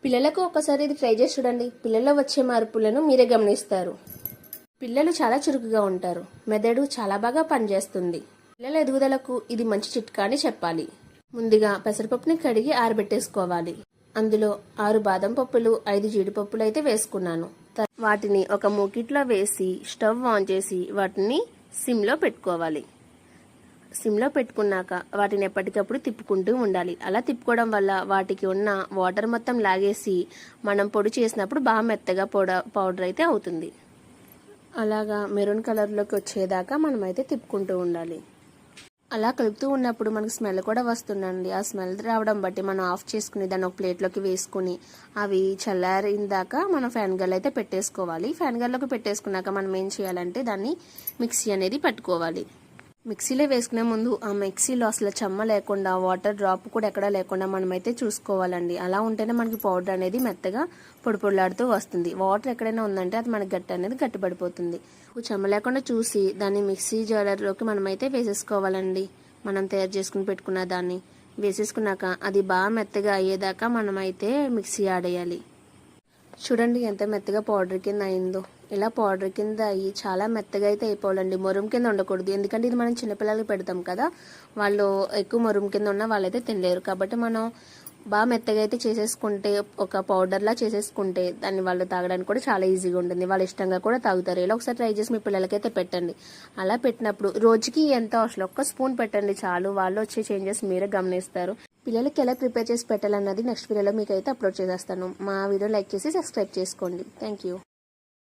పిల్లలకు ఒకసారి ఇది ట్రై చేసి చూడండి. పిల్లల్లో వచ్చే మార్పులను మీరే గమనిస్తారు. పిల్లలు చాలా చురుకుగా ఉంటారు. మెదడు చాలా బాగా పనిచేస్తుంది. పిల్లల ఎదుగుదలకు ఇది మంచి చిట్కా అని చెప్పాలి. ముందుగా పెసరపప్పుని కడిగి ఆరబెట్టేసుకోవాలి. అందులో 6 బాదం పప్పులు, 5 జీడిపప్పులు అయితే వేసుకున్నాను. వాటిని ఒక మూకిట్లో వేసి స్టవ్ ఆన్ చేసి వాటిని సిమ్లో పెట్టుకోవాలి. సిమ్లో పెట్టుకున్నాక వాటిని ఎప్పటికప్పుడు తిప్పుకుంటూ ఉండాలి. అలా తిప్పుకోవడం వల్ల వాటికి ఉన్న వాటర్ మొత్తం లాగేసి మనం పొడి చేసినప్పుడు బాగా మెత్తగా పౌడర్ అయితే అవుతుంది. అలాగా మెరూన్ కలర్లోకి వచ్చేదాకా మనమైతే తిప్పుకుంటూ ఉండాలి. అలా కలుపుతూ ఉన్నప్పుడు మనకు స్మెల్ కూడా వస్తుందండి. ఆ స్మెల్ రావడం బట్టి మనం ఆఫ్ చేసుకుని దాన్ని ఒక ప్లేట్లోకి వేసుకుని అవి చల్లారిన దాకా మనం ఫ్యాన్ గాల్లో అయితే పెట్టేసుకోవాలి. ఫ్యాన్ గాల్లోకి పెట్టేసుకున్నాక మనం ఏం చేయాలంటే దాన్ని మిక్సీ అనేది పట్టుకోవాలి. మిక్సీలో వేసుకునే ముందు ఆ మిక్సీలో అసలు చెమ్మ లేకుండా వాటర్ డ్రాప్ కూడా ఎక్కడా లేకుండా మనమైతే చూసుకోవాలండి. అలా ఉంటేనే మనకి పౌడర్ అనేది మెత్తగా పొడిలాడుతూ వస్తుంది. వాటర్ ఎక్కడైనా ఉందంటే అది మనకి గట్టి అనేది గట్టిపడిపోతుంది. చెమ్మ లేకుండా చూసి దాన్ని మిక్సీ జార్లోకి మనమైతే వేసేసుకోవాలండి. మనం తయారు చేసుకుని పెట్టుకున్న దాన్ని వేసేసుకున్నాక అది బాగా మెత్తగా అయ్యేదాకా మనమైతే మిక్సీ ఆడేయాలి. చూడండి ఎంత మెత్తగా పౌడర్ కింద అయిందో. ఇలా పౌడర్ కింద అయ్యి చాలా మెత్తగా అయితే అయిపోవాలండి. మొరుము కింద ఉండకూడదు. ఎందుకంటే ఇది మనం చిన్నపిల్లలకి పెడతాం కదా, వాళ్ళు ఎక్కువ మొరుము కింద ఉన్న వాళ్ళైతే తినలేరు. కాబట్టి మనం బాగా మెత్తగా అయితే చేసేసుకుంటే, ఒక పౌడర్లా చేసేసుకుంటే దాన్ని వాళ్ళు తాగడానికి కూడా చాలా ఈజీగా ఉంటుంది. వాళ్ళు ఇష్టంగా కూడా తాగుతారు. ఇలా ఒకసారి ట్రై చేసి మీ పిల్లలకైతే పెట్టండి. అలా పెట్టినప్పుడు రోజుకి ఎంత అవసరం, ఒక్క స్పూన్ పెట్టండి చాలు. వాళ్ళు వచ్చే చేంజెస్ మీరే గమనిస్తారు. పిల్లలకి ఎలా ప్రిపేర్ చేసి పెట్టాలన్నది నెక్స్ట్ వీడియోలో మీకు అయితే అప్లోడ్ చేసేస్తాను. మా వీడియో లైక్ చేసి సబ్స్క్రైబ్ చేసుకోండి. Thank you.